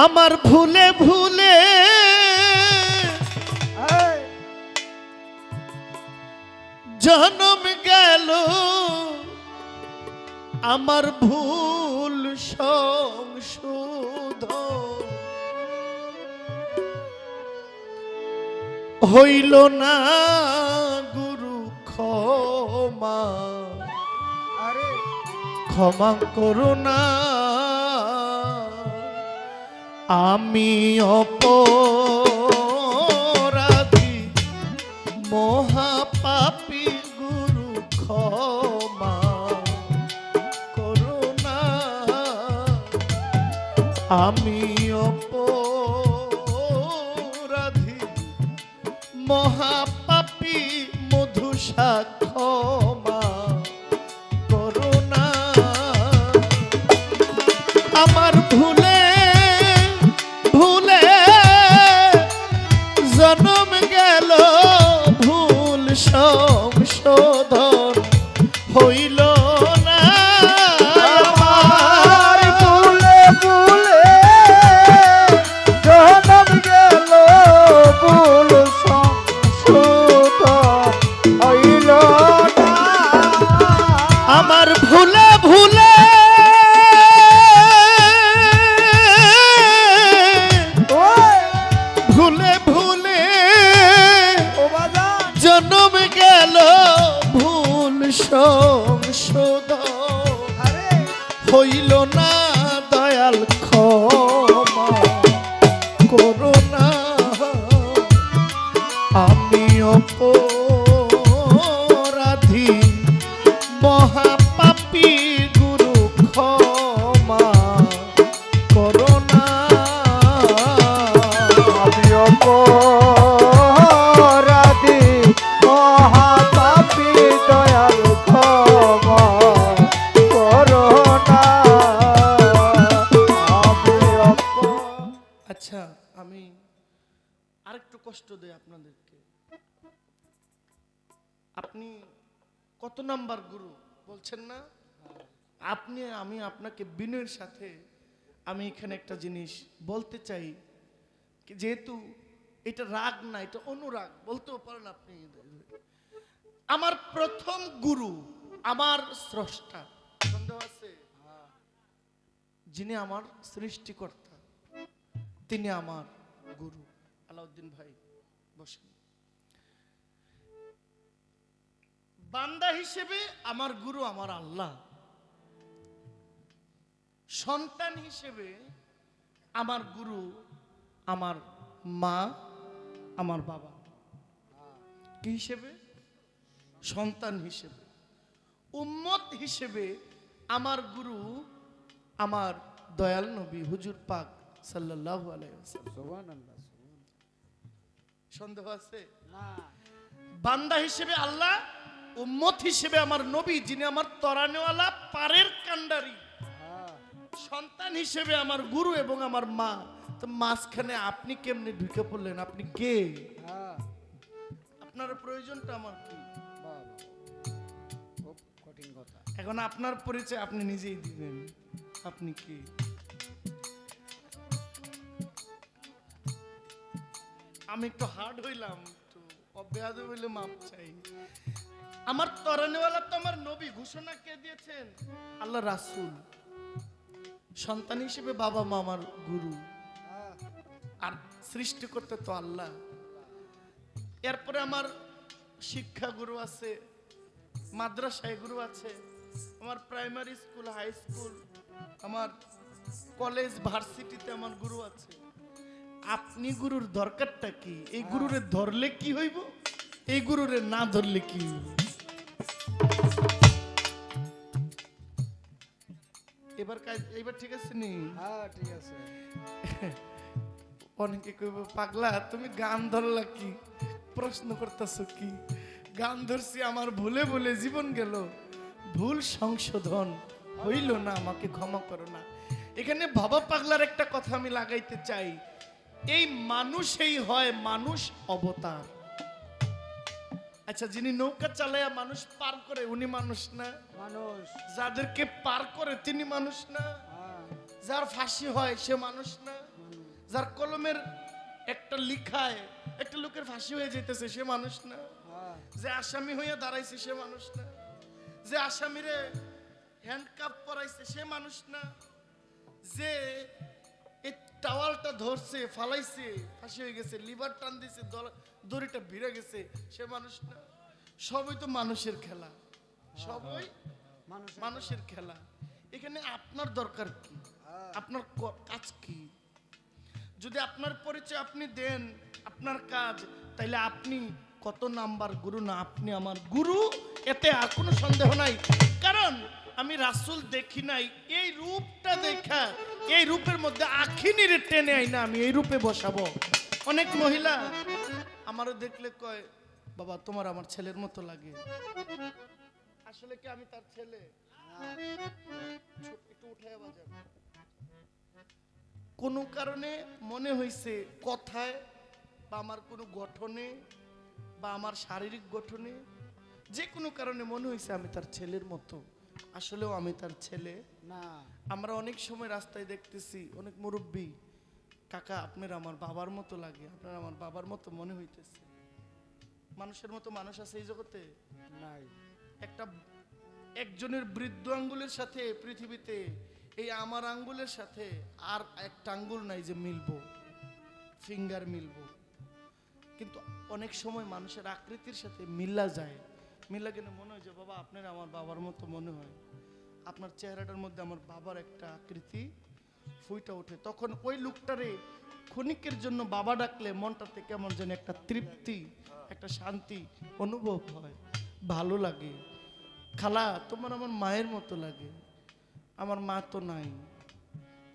আমার ভুলে ভুলে জন্ম গেল, আমার ভুল সংশোধন হইল না গুরু ক্ষমা, ক্ষমা করো না। আমি অপরাধী মহাপাপী, গুরু ক্ষমা করো না। আমি অপরাধী মহাপাপী, মধুসা ক্ষমা করো না। আমার ভুলে ভুলে জন্ম গেল, ভুল সংশোধন হইল না। আমার ভুলে ভুলে জন্ম গেল, ভুল সংশোধন হইল না। আমার ভুলে ভুলে ভুলে ভুলে জন্ম গেল, ভুল সংশোধন হইল না। দয়াল ক্ষমা করো না। আমি অপরাধী মহাপাপী, গুরু ক্ষমা করো না। আমি অপরাধী মহাপাপী, দয়াল ক্ষমা করো না। আচ্ছা, আমি আরেকটু কষ্ট দেই আপনাদেরকে। আপনি কত নাম্বার গুরু বলছেন না? আপনি আমি আপনাকে বিনয়ের সাথে আমি এখানে একটা জিনিস বলতে চাই, যেহেতু এটা রাগ না, এটা অনুরাগ বলতেও পারেন আপনি। আমার প্রথম গুরু, আমার স্রষ্টা, সন্দেহ আছে? যিনি আমার সৃষ্টিকর্তা, তিনি আমার গুরু। আলাউদ্দিন ভাই বসেন। বান্দা হিসেবে আমার গুরু আমার আল্লাহ, সন্তান হিসেবে আমার গুরু আমার মা, আমার বাবা। কি হিসেবে? সন্তান হিসেবে। উম্মত হিসেবে আমার গুরু আমার দয়াল নবী হুজুর পাক সাল্লাল্লাহু আলাইহি ওয়াসাল্লাম। সুবহানাল্লাহ। সন্দেহ আছে? না। বান্দা হিসেবে আল্লাহ, উম্মত হিসেবে আমার নবী, যিনি আমার তরানেওয়ালা পারের কান্ডারি। সন্তান হিসেবে আমার গুরু এবং আমার মা। তো মাঝখানে আপনি কেমনে ঢুকে পড়লেন? আপনি কে? আপনার প্রয়োজনটা আমার কি? খুব কঠিন কথা। এখন আপনার পরিচয় আপনি নিজেই দিবেন, আপনি কি? আমি একটু হার্ড হইলাম, একটু অব্যাহত হইলে মাপ চাই। আমার তরানেওয়ালা তো আমার নবী, ঘোষণা কে দিয়েছেন? আল্লাহ রাসূল। সন্তান হিসেবে বাবা মা আমার গুরু, আর সৃষ্টিকর্তা তো আল্লাহ। এরপরে আমার শিক্ষা গুরু আছে, মাদ্রাসায় গুরু আছে, আমার প্রাইমারি স্কুল, হাই স্কুল, আমার কলেজ, ভার্সিটিতে আমার গুরু আছে। আপনি গুরুর দরকারটা কি? এই গুরুরে ধরলে কি হইব, এই গুরুরে না ধরলে কি হইব? এবার ঠিক আছে নি? হ্যাঁ ঠিক আছে। অনেকে কইব, পাগলা তুমি গান ধরলা কি, প্রশ্ন করতেছ কি? গান ধরছি আমার ভুলে ভুলে জীবন গেল, ভুল সংশোধন হইল না, আমাকে ক্ষমা করো না। এখানে বাবা পাগলার একটা কথা আমি লাগাইতে চাই। এই মানুষই হয় মানুষ অবতার। আচ্ছা, যিনি নৌকা চালায়া মানুষ পার করে উনি মানুষ না? মানুষ। যাদেরকে পার করে তিনি মানুষ না? যার ফাঁসি হয় সে মানুষ না? যার কলমের একটা লিখায় একটা লোকের ফাঁসি হয়ে যেতেছে, সে মানুষ না। হ্যাঁ, যে আসামি হইয়া দাঁড়াইছে, সে মানুষ না। যে আসামিরে হ্যান্ডকাপ পরাইছে, সে মানুষ না। যে এই টাওয়ালটা ধরছে, ফালাইছে, ফাঁসি হয়ে গেছে, লিভার টান দিছে, দড়িটা ভিড়ে গেছে, সে মানুষ না। সবই তো মানুষের খেলা, সবই মানুষের খেলা। এখানে আপনার দরকার কি? আপনার কাজ কি? যদি আপনার পরিচয় আপনি দেন, আপনার কাজ, তাইলে আপনি কত নাম্বার গুরু না, আপনি আমার গুরু, এতে আর কোনো সন্দেহ নাই। কারণ আমি রাসূল দেখি নাই, এই রূপটা দেখা, এই রূপের মধ্যে আখিনির টেনে আই না আমি এই রূপে বসাবো। অনেক মহিলা আমারও দেখলে কয়, বাবা তোমার আমার ছেলের মতো লাগে। আসলে কি আমি তার ছেলে? একটু উঠায় বাজার। কোনো কারণে মনে হয়েছে কথায় বা আমার কোনো গঠনে বা আমার শারীরিক গঠনে, যে কোনো কারণে মনে হয়েছে আমি তার ছেলের মতো। আসলেও আমি তার ছেলে না। আমরা অনেক সময় রাস্তায় দেখতেছি অনেক মুরব্বী, কাকা আপনার আমার বাবার মতো লাগে, আপনার আমার বাবার মতো মনে হইতেছে। মানুষের মতো মানুষ আছে এই জগতে? নাই। একজনের বৃদ্ধ আঙ্গুলের সাথে পৃথিবীতে এই আমার আঙ্গুলের সাথে আর একটা আঙ্গুল নাই যে মিলবো, ফিঙ্গার মিলবো। কিন্তু অনেক সময় মানুষের আকৃতির সাথে মিল্লা যায়, মিল্লা কেন মনে হয় যে বাবা আপনার আমার বাবার মতো মনে হয়, আপনার চেহারাটার মধ্যে আমার বাবার একটা আকৃতি ফুইটা ওঠে। তখন ওই লোকটারে ক্ষণিকের জন্য বাবা ডাকলে মনটাতে কেমন যেন একটা তৃপ্তি, একটা শান্তি অনুভব হয়, ভালো লাগে। খালা তোমার আমার মায়ের মতো লাগে, আমার মা তো নাই,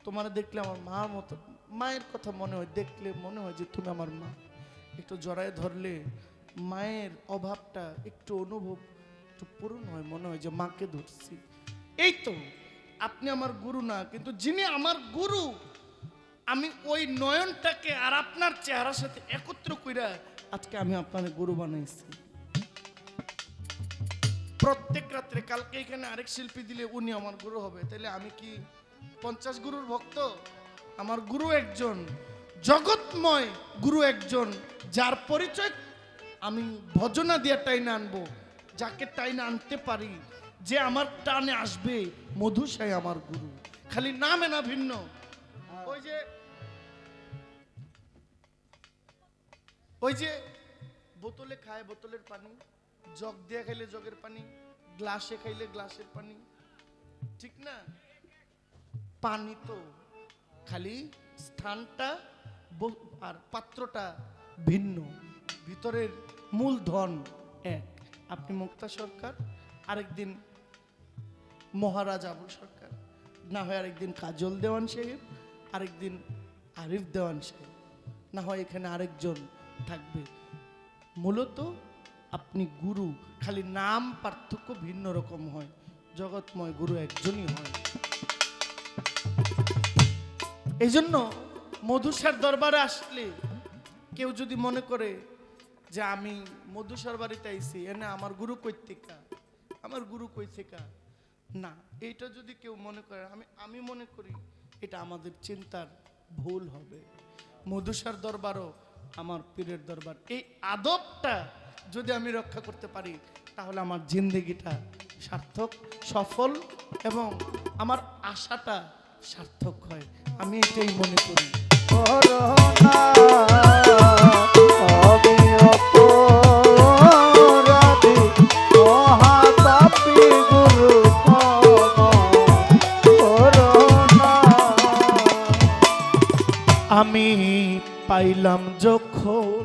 তোমার দেখলে আমার মার মতো, মায়ের কথা মনে হয়, দেখলে মনে হয় যে তুমি আমার মা। একটু জড়ায় ধরলে মায়ের অভাবটা একটু অনুভব, একটু পূরণ হয়, মনে হয় যে মাকে ধরছি। এই তো আপনি আমার গুরু না, কিন্তু যিনি আমার গুরু, আমি ওই নয়নটাকে আর আপনার চেহারার সাথে একত্র কইরা আজকে আমি আপনার গুরু বানাইছি। প্রত্যেক রাত্রে, কালকে এখানে আরেক শিল্পী দিলে উনি আমার গুরু হবে, তাহলে আমি কি 50 গুরুর ভক্ত? আমার গুরু একজন, জগৎময় গুরু একজন, যার পরিচয় আমি ভজনা দিয়ে টাইনে আনবো, যাকে টাইনে আনতে পারি, যে আমার টানে আসবে, মধুসাই আমার গুরু। খালি নামে না ভিন্ন। ওই যে বোতলে খায় বোতলের পানি, জগ দিয়ে খাইলে জগের পানি, গ্লাসে খাইলে গ্লাসের পানি, ঠিক না? পানি তো খালি স্থানটা আর পাত্রটা ভিন্ন, ভিতরের মূলধন এক। আপনি মুক্তা সরকার, আরেকদিন মহারাজ আবুল সরকার, না হয় আরেকদিন কাজল দেওয়ান সাহেব, আরেকদিন আরিফ দেওয়ান সাহেব, না হয় এখানে আরেকজন থাকবে। মূলত আপনি গুরু, খালি নাম পার্থক্য ভিন্ন রকম হয়, জগৎময় গুরু একজনই হয়। এই জন্য মধুসার দরবারে আসলে কেউ যদি মনে করে যে আমি মধুসার বাড়িতে আইছি, এনে আমার গুরু কইতেকা, আমার গুরু কইতেকা, না, এইটা যদি কেউ মনে করে, আমি মনে করি এটা আমাদের চিন্তার ভুল হবে। মধুসার দরবারও আমার পীরের দরবার। এই আদবটা যদি আমি রক্ষা করতে পারি, তাহলে আমার জিন্দেগিটা সার্থক, সফল, এবং আমার আশাটা সার্থক হয়। আমি এটাই মনে করি। আমি পাইলাম যখন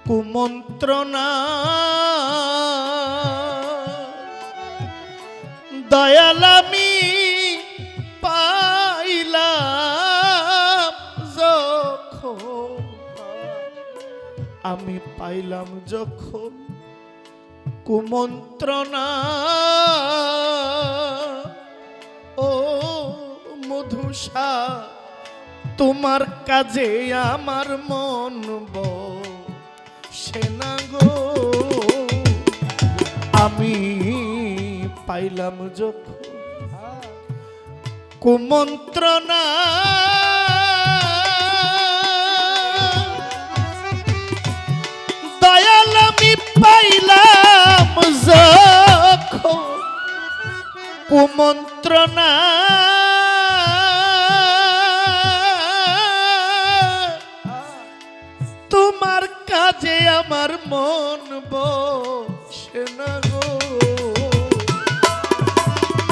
কুমন্ত্রণা, দয়াল আমি পাইলাম যখন, আমি পাইলাম যখন কুমন্ত্রণা, ও মধুসা তোমার কাজে আমার মন বসে না গো। আমি পাইলাম যখন কুমন্ত্রণা, পাইলাম যখন কুমন্ত্রণা তোমার কাজে আমার মন বসে না গো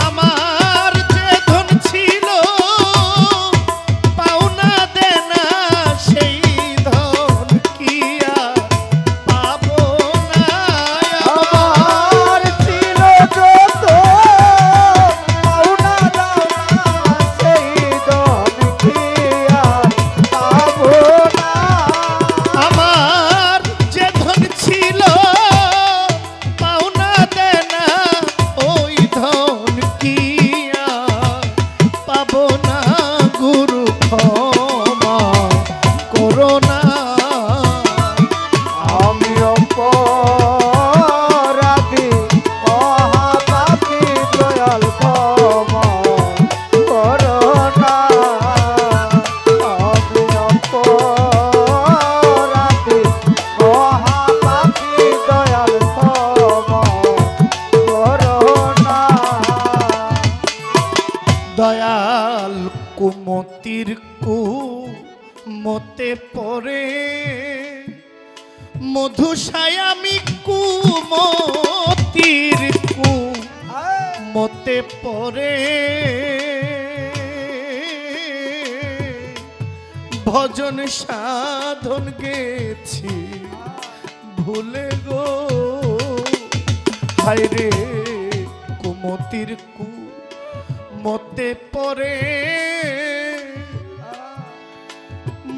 আমার যে ধন ছিল পাওনা দেনা সেই ধন কি আর পাবো না আমার ছিল যত পাওনা দাওনা সেই ধন কি আর পাবো না। আমার যে ধন ছিল পাওনা দেনা ওই ধন কি আর পাবো না গুরু ক্ষমা করো না আমি অপরাধী মহাপাপী দয়াল ক্ষমা করো না। আমি অপরাধী মহাপাপী দয়াল ক্ষমা করো না। দয়াল কুমতির মতে পরে মধুসায়ামি কুমতির মতে পরে ভজন সাধন গেছি ভুলে গো হায় রে কুমতির মতে পরে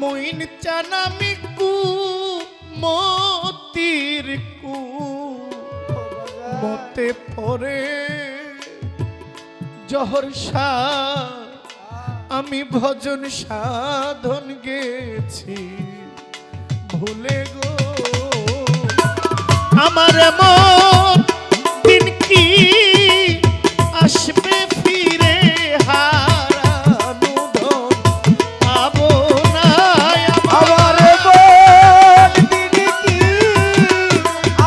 মইন চানামি মতির মতে পরে জহর শাহ আমি ভজন সাধন গেছি ভুলে গো আমার মন দিন কি আসবে ফিরে হারানো ধন পাবো না আমার মন দিন কি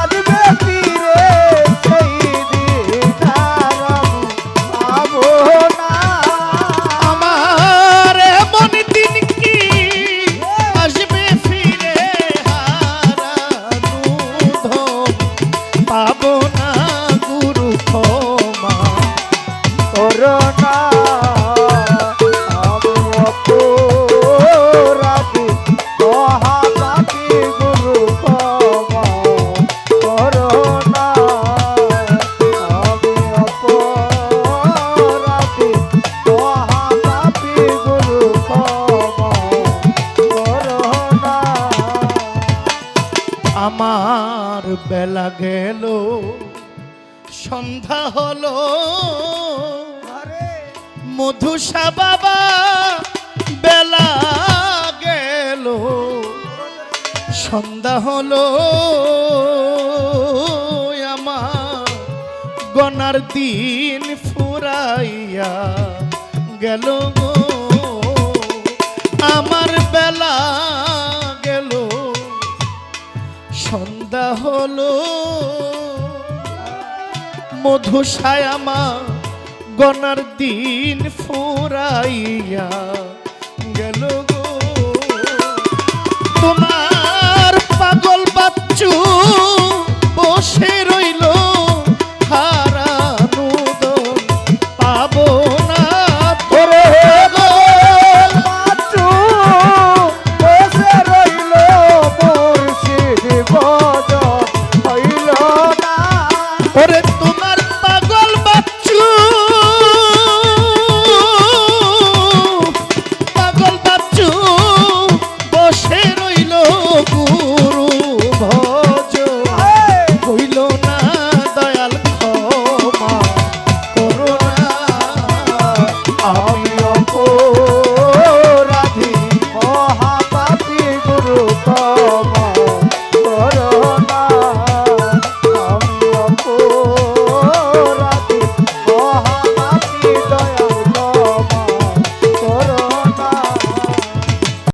আসবে ফিরে সেই দিন আর পাবো না। আমার মন দিন কি আসবে ফিরে হারানো ধন পাবো না গুরু ক্ষমা করো না। আমি অপরাধী মহাপাপী গুরু ক্ষমা করো না। আমি অপরাধী মহাপাপী গুরু ক্ষমা করো না। আমার বেলা গেল সন্ধ্যা হলো মধুসা বাবা বেলা গেল সন্ধ্যা হলো আমার গনার দিন ফুরাইয়া গেল গো আমার বেলা গেল সন্ধ্যা হলো মধুসায় আমার গনার দিন ফুরাইয়া গেল গো তোমার পাগল বাচ্চু